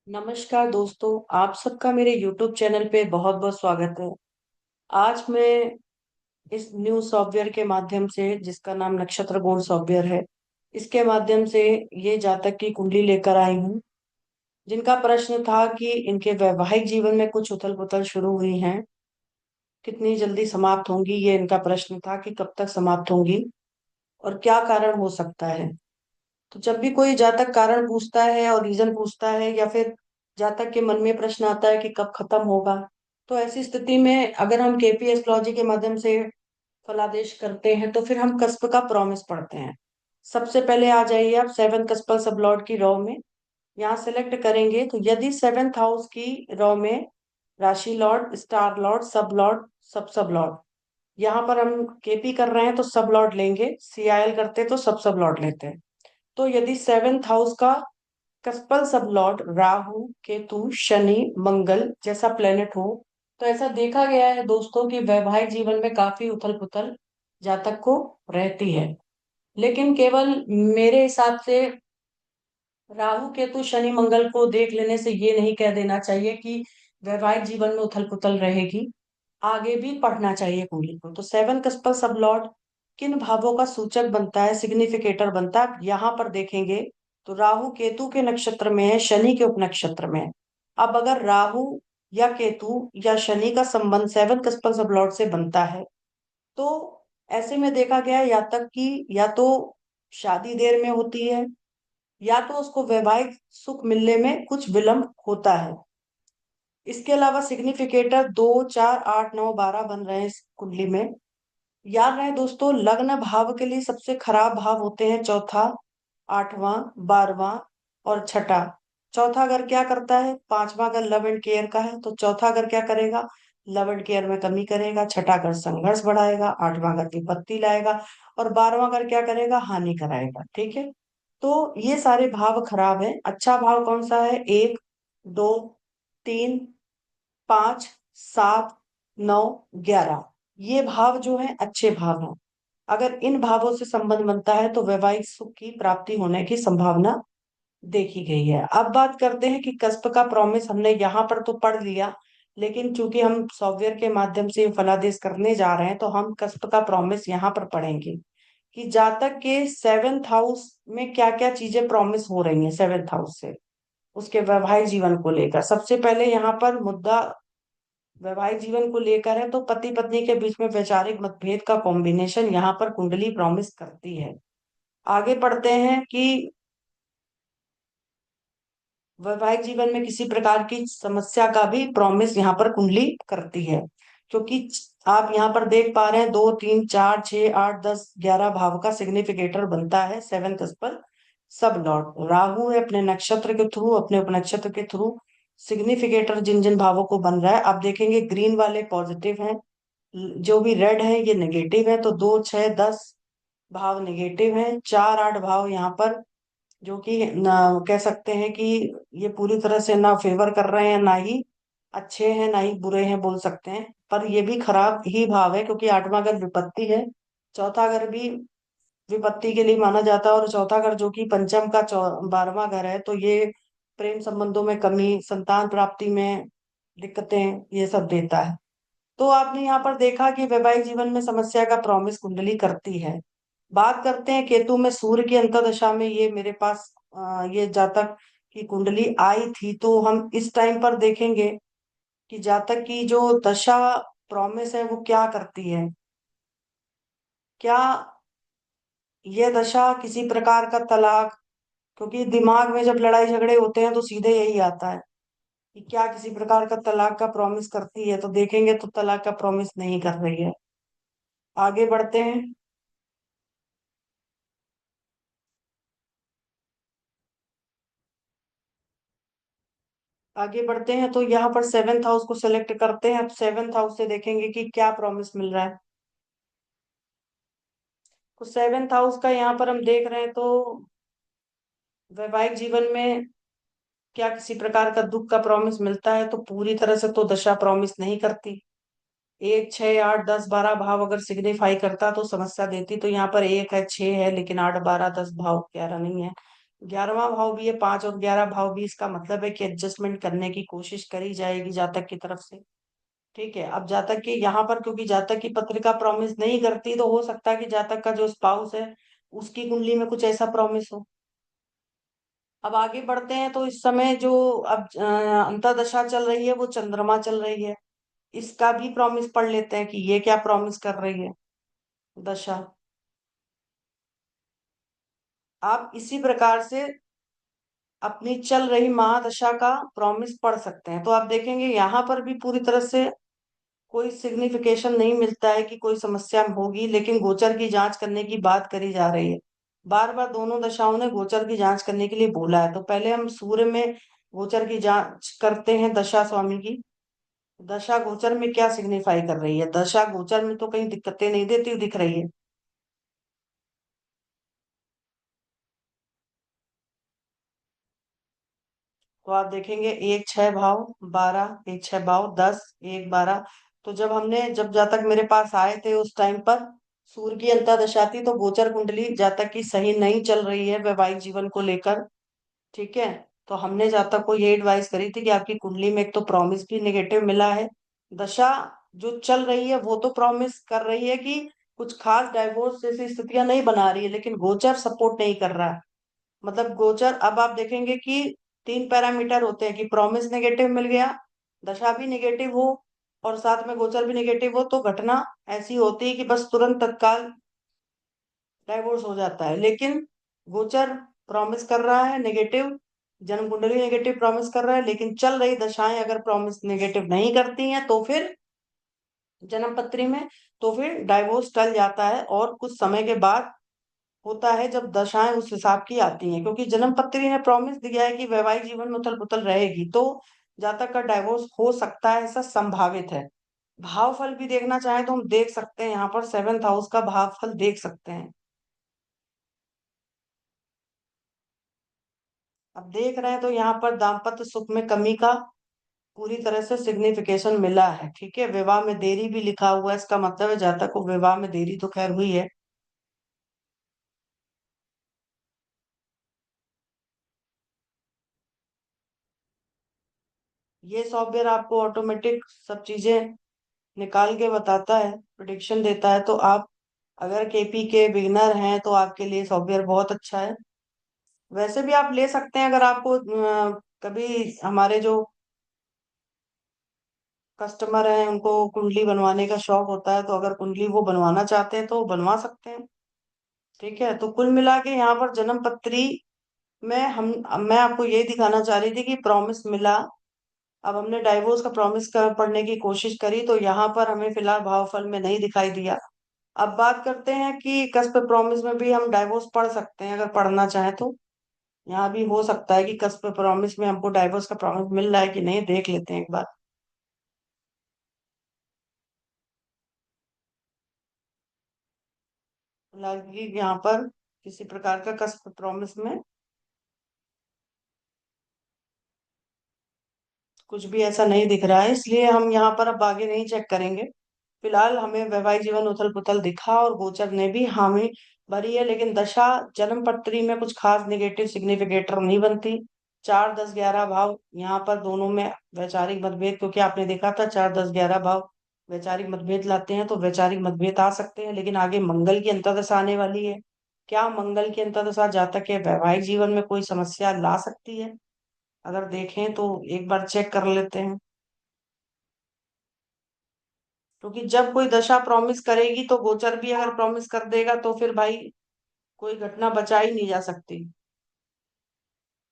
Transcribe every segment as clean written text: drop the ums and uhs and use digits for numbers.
नमस्कार दोस्तों, आप सबका मेरे YouTube चैनल पे बहुत बहुत स्वागत है। आज मैं इस न्यू सॉफ्टवेयर के माध्यम से, जिसका नाम नक्षत्र बोर्ड सॉफ्टवेयर है, इसके माध्यम से ये जातक की कुंडली लेकर आई हूँ। जिनका प्रश्न था कि इनके वैवाहिक जीवन में कुछ उथल पुथल शुरू हुई हैं, कितनी जल्दी समाप्त होंगी, ये इनका प्रश्न था कि कब तक समाप्त होंगी और क्या कारण हो सकता है। तो जब भी कोई जातक कारण पूछता है और रीजन पूछता है, या फिर जातक के मन में प्रश्न आता है कि कब खत्म होगा, तो ऐसी स्थिति में अगर हम केपी एस्ट्रोलॉजी के माध्यम से फलादेश करते हैं, तो फिर हम कस्प का प्रॉमिस पढ़ते हैं। सबसे पहले आ जाइए आप सेवन कस्पल सब लॉर्ड की रॉ में। यहाँ सेलेक्ट करेंगे तो यदि सेवेंथ हाउस की रॉ में राशि लॉर्ड, स्टार लॉर्ड, सब लॉर्ड, सब लॉर्ड, यहाँ पर हम केपी कर रहे हैं तो सब लॉर्ड लेंगे, सीआईएल करते तो सब लॉर्ड लेते हैं। तो यदि सेवेंथ हाउस का cuspal sub lord Rahu, Ketu, Shani, Mangal जैसा प्लेनेट हो, तो ऐसा देखा गया है दोस्तों कि वैवाहिक जीवन में काफी उथल पुथल जातक को रहती है। लेकिन केवल मेरे हिसाब से राहु, केतु, शनि, मंगल को देख लेने से ये नहीं कह देना चाहिए कि वैवाहिक जीवन में उथल पुथल रहेगी। आगे भी पढ़ना चाहिए कुंडली को। तो सेवन कस्पल सब लॉर्ड किन भावों का सूचक बनता है, सिग्निफिकेटर बनता है, यहाँ पर देखेंगे तो राहु केतु के नक्षत्र में है, शनि के उपनक्षत्र में है। अब अगर राहु या केतु या शनि का संबंध सेवन कस्पल सब लॉर्ड से बनता है, तो ऐसे में देखा गया है या तक कि या तो शादी देर में होती है, या तो उसको वैवाहिक सुख मिलने में कुछ विलंब होता है। इसके अलावा सिग्निफिकेटर 2, 4, 8, 9, 12 बन रहे हैं इस कुंडली में। याद रहे दोस्तों, लग्न भाव के लिए सबसे खराब भाव होते हैं चौथा, आठवां, बारहवां और छठा। चौथा घर क्या करता है? पांचवा घर लव एंड केयर का है, तो चौथा घर क्या करेगा? लव एंड केयर में कमी करेगा। छठा घर संघर्ष बढ़ाएगा। आठवां घर विपत्ति लाएगा। और बारहवां घर क्या करेगा? हानि कराएगा। ठीक है, तो ये सारे भाव खराब है। अच्छा भाव कौन सा है? एक, दो, तीन, पांच, सात, नौ, 11, ये भाव जो है अच्छे भाव हैं। अगर इन भावों से संबंध बनता है तो वैवाहिक सुख की प्राप्ति होने की संभावना देखी गई है। अब बात करते हैं कि कस्प का प्रॉमिस हमने यहाँ पर तो पढ़ लिया, लेकिन चूंकि हम सॉफ्टवेयर के माध्यम से फलादेश करने जा रहे हैं, तो हम कस्प का प्रॉमिस यहाँ पर पढ़ेंगे कि जातक के सेवेंथ हाउस में क्या क्या चीजें प्रॉमिस हो रही हैं सेवेंथ हाउस से, उसके वैवाहिक जीवन को लेकर। सबसे पहले यहाँ पर मुद्दा वैवाहिक जीवन को लेकर है, तो पति पत्नी के बीच में वैचारिक मतभेद का कॉम्बिनेशन यहाँ पर कुंडली प्रॉमिस करती है। आगे पढ़ते हैं कि वैवाहिक जीवन में किसी प्रकार की समस्या का भी प्रॉमिस यहाँ पर कुंडली करती है। क्योंकि आप यहाँ पर देख पा रहे हैं 2, 3, 4, 6, 8, 10, 11 भाव का सिग्निफिकेटर बनता है सेवन पर सब लॉर्ड। राहु है अपने नक्षत्र के थ्रू, अपने उपनक्षत्र के थ्रू सिग्निफिकेटर जिन जिन भावों को बन रहा है। आप देखेंगे ग्रीन वाले पॉजिटिव हैं, जो भी रेड है ये नेगेटिव है। तो 2, 6, 10 भाव नेगेटिव हैं। 4, 8 भाव यहाँ पर जो कि कह सकते हैं कि ये पूरी तरह से ना फेवर कर रहे हैं, ना ही अच्छे हैं, ना ही बुरे हैं बोल सकते हैं, पर ये भी खराब ही भाव है, क्योंकि आठवां घर विपत्ति है। चौथा घर भी विपत्ति के लिए माना जाता है, और चौथा घर जो कि पंचम का 12वां घर है, तो ये प्रेम संबंधों में कमी, संतान प्राप्ति में दिक्कतें, ये सब देता है। तो आपने यहाँ पर देखा कि वैवाहिक जीवन में समस्या का प्रॉमिस कुंडली करती है। बात करते हैं केतु में सूर्य की अंतर्दशा में, ये मेरे पास ये जातक की कुंडली आई थी, तो हम इस टाइम पर देखेंगे कि जातक की जो दशा प्रॉमिस है वो क्या करती है। क्या यह दशा किसी प्रकार का तलाक, क्योंकि दिमाग में जब लड़ाई झगड़े होते हैं तो सीधे यही आता है कि क्या किसी प्रकार का तलाक का प्रॉमिस करती है, तो देखेंगे तो तलाक का प्रॉमिस नहीं कर रही है। आगे बढ़ते हैं। आगे बढ़ते हैं तो यहाँ पर सेवेंथ हाउस को सेलेक्ट करते हैं। अब सेवेंथ हाउस से देखेंगे कि क्या प्रॉमिस मिल रहा है। तो सेवेंथ हाउस का यहाँ पर हम देख रहे हैं, तो वैवाहिक जीवन में क्या किसी प्रकार का दुख का प्रॉमिस मिलता है, तो पूरी तरह से तो दशा प्रॉमिस नहीं करती। 1, 6, 8, 10, 12 भाव अगर सिग्निफाई करता तो समस्या देती, तो यहाँ पर 1 है, 6 है, लेकिन 8, 12, 10 भाव 11 नहीं है। 11वां भाव भी है, 5 और 11 भाव भी, इसका मतलब है कि एडजस्टमेंट करने की कोशिश करी जाएगी जातक की तरफ से। ठीक है, अब जातक की यहाँ पर, क्योंकि जातक की पत्रिका प्रॉमिस नहीं करती, तो हो सकता है कि जातक का जो स्पाउस है उसकी कुंडली में कुछ ऐसा प्रॉमिस हो। अब आगे बढ़ते हैं, तो इस समय जो अब अंतर्दशा चल रही है वो चंद्रमा चल रही है। इसका भी प्रॉमिस पढ़ लेते हैं कि ये क्या प्रॉमिस कर रही है दशा। आप इसी प्रकार से अपनी चल रही महादशा का प्रॉमिस पढ़ सकते हैं। तो आप देखेंगे यहाँ पर भी पूरी तरह से कोई सिग्निफिकेशन नहीं मिलता है कि कोई समस्या होगी, लेकिन गोचर की जांच करने की बात करी जा रही है। बार बार दोनों दशाओं ने गोचर की जांच करने के लिए बोला है। तो पहले हम सूर्य में गोचर की जांच करते हैं, दशा स्वामी की। दशा गोचर में क्या सिग्निफाई कर रही है? दशा गोचर में तो कहीं दिक्कतें नहीं देती हुई दिख रही है। तो आप देखेंगे 1 6 भाव 12, 1 6 भाव 10, 1 12। तो जब जातक मेरे पास आए थे उस टाइम पर सूर्य की अंतर्दशा थी, तो गोचर कुंडली जातक की सही नहीं चल रही है वैवाहिक जीवन को लेकर। ठीक है, तो हमने जातक को ये एडवाइस करी थी कि आपकी कुंडली में एक तो प्रॉमिस भी नेगेटिव मिला है। दशा जो चल रही है वो तो प्रॉमिस कर रही है कि कुछ खास डाइवोर्स जैसी स्थितियां नहीं बना रही है, लेकिन गोचर सपोर्ट नहीं कर रहा है। मतलब गोचर, अब आप देखेंगे कि 3 पैरामीटर होते हैं कि प्रॉमिस नेगेटिव मिल गया, दशा भी नेगेटिव हो और साथ में गोचर भी नेगेटिव हो, तो घटना ऐसी होती है कि बस तुरंत तत्काल डाइवोर्स हो जाता है। लेकिन गोचर प्रॉमिस कर रहा है नेगेटिव, जन्म कुंडली नेगेटिव प्रॉमिस कर रहा है, लेकिन चल रही दशाएं अगर प्रॉमिस नेगेटिव नहीं करती हैं तो फिर जन्म पत्री में, तो फिर डाइवोर्स टल जाता है और कुछ समय के बाद होता है जब दशाएं उस हिसाब की आती हैं। क्योंकि जन्म पत्री ने प्रॉमिस दिया है कि वैवाहिक जीवन में उथल पुथल रहेगी, तो जातक का डाइवोर्स हो सकता है, ऐसा संभावित है। भाव फल भी देखना चाहे तो हम देख सकते हैं, यहाँ पर 7th हाउस का भाव फल देख सकते हैं। अब देख रहे हैं तो यहाँ पर दाम्पत्य सुख में कमी का पूरी तरह से सिग्निफिकेशन मिला है। ठीक है, विवाह में देरी भी लिखा हुआ है, इसका मतलब है जातक को विवाह में देरी तो खैर हुई है। ये सॉफ्टवेयर आपको ऑटोमेटिक सब चीजें निकाल के बताता है, प्रिडिक्शन देता है। तो आप अगर केपी के बिगनर हैं तो आपके लिए सॉफ्टवेयर बहुत अच्छा है। वैसे भी आप ले सकते हैं, अगर आपको कभी हमारे जो कस्टमर हैं उनको कुंडली बनवाने का शौक होता है, तो अगर कुंडली वो बनवाना चाहते हैं तो वो बनवा सकते हैं। ठीक है, तो कुल मिला के यहाँ पर जन्म पत्री में हम मैं आपको यही दिखाना चाह रही थी कि प्रॉमिस मिला। अब हमने डाइवोर्स का प्रॉमिस कर पढ़ने की कोशिश करी, तो यहाँ पर हमें फिलहाल भावफल में नहीं दिखाई दिया। अब बात करते हैं कि कस्प प्रॉमिस में भी हम डाइवोर्स पढ़ सकते हैं, अगर पढ़ना चाहें तो। यहाँ भी हो सकता है कि कस्प प्रॉमिस में हमको डाइवोर्स का प्रॉमिस मिल रहा है कि नहीं, देख लेते हैं एक बार। फिलहाल कि यहाँ पर किसी प्रकार का कस्प प्रॉमिस में कुछ भी ऐसा नहीं दिख रहा है, इसलिए हम यहाँ पर अब आगे नहीं चेक करेंगे। फिलहाल हमें वैवाहिक जीवन उथल पुथल दिखा और गोचर ने भी हामी भरी है, लेकिन दशा जन्म पत्री में कुछ खास निगेटिव सिग्निफिकेटर नहीं बनती। 4 10 11 भाव यहाँ पर दोनों में वैचारिक मतभेद, क्योंकि आपने देखा था 4 10 11 भाव वैचारिक मतभेद लाते हैं, तो वैचारिक मतभेद आ सकते हैं। लेकिन आगे मंगल की अंतर्दशा आने वाली है, क्या मंगल की अंतर्दशा जातक के वैवाहिक जीवन में कोई समस्या ला सकती है? अगर देखें तो एक बार चेक कर लेते हैं। क्योंकि जब कोई दशा प्रॉमिस करेगी तो गोचर भी अगर प्रॉमिस कर देगा तो फिर भाई कोई घटना बचा ही नहीं जा सकती।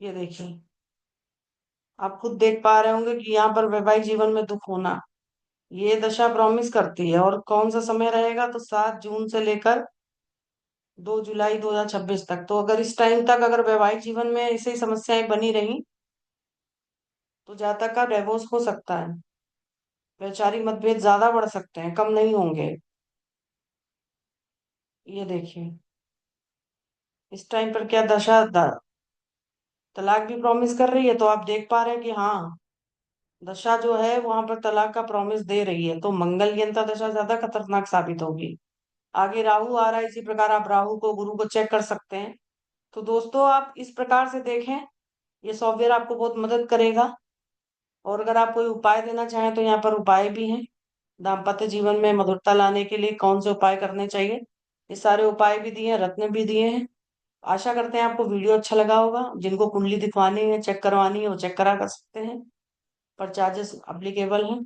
ये देखिए, आप खुद देख पा रहे होंगे कि यहाँ पर वैवाहिक जीवन में दुख होना, ये दशा प्रॉमिस करती है। और कौन सा समय रहेगा? तो 7 जून से लेकर 2 जुलाई 2026 तक। तो अगर इस टाइम तक अगर वैवाहिक जीवन में ऐसी समस्याएं बनी रही, तो जातक का डिवोर्स हो सकता है। वैचारिक मतभेद ज्यादा बढ़ सकते हैं, कम नहीं होंगे। ये देखिए, इस टाइम पर क्या तलाक भी प्रॉमिस कर रही है, तो आप देख पा रहे हैं कि हाँ, दशा जो है वहां पर तलाक का प्रॉमिस दे रही है, तो मंगल की अंतर दशा ज्यादा खतरनाक साबित होगी। आगे राहु आ रहा है, इसी प्रकार आप राहु को गुरु को चेक कर सकते हैं। तो दोस्तों आप इस प्रकार से देखें, ये सॉफ्टवेयर आपको बहुत मदद करेगा। और अगर आप कोई उपाय देना चाहें तो यहाँ पर उपाय भी हैं। दाम्पत्य जीवन में मधुरता लाने के लिए कौन से उपाय करने चाहिए, ये सारे उपाय भी दिए हैं, रत्न भी दिए हैं। आशा करते हैं आपको वीडियो अच्छा लगा होगा। जिनको कुंडली दिखवानी है, चेक करवानी है, वो चेक करा कर सकते हैं, पर चार्जेस अप्लीकेबल हैं।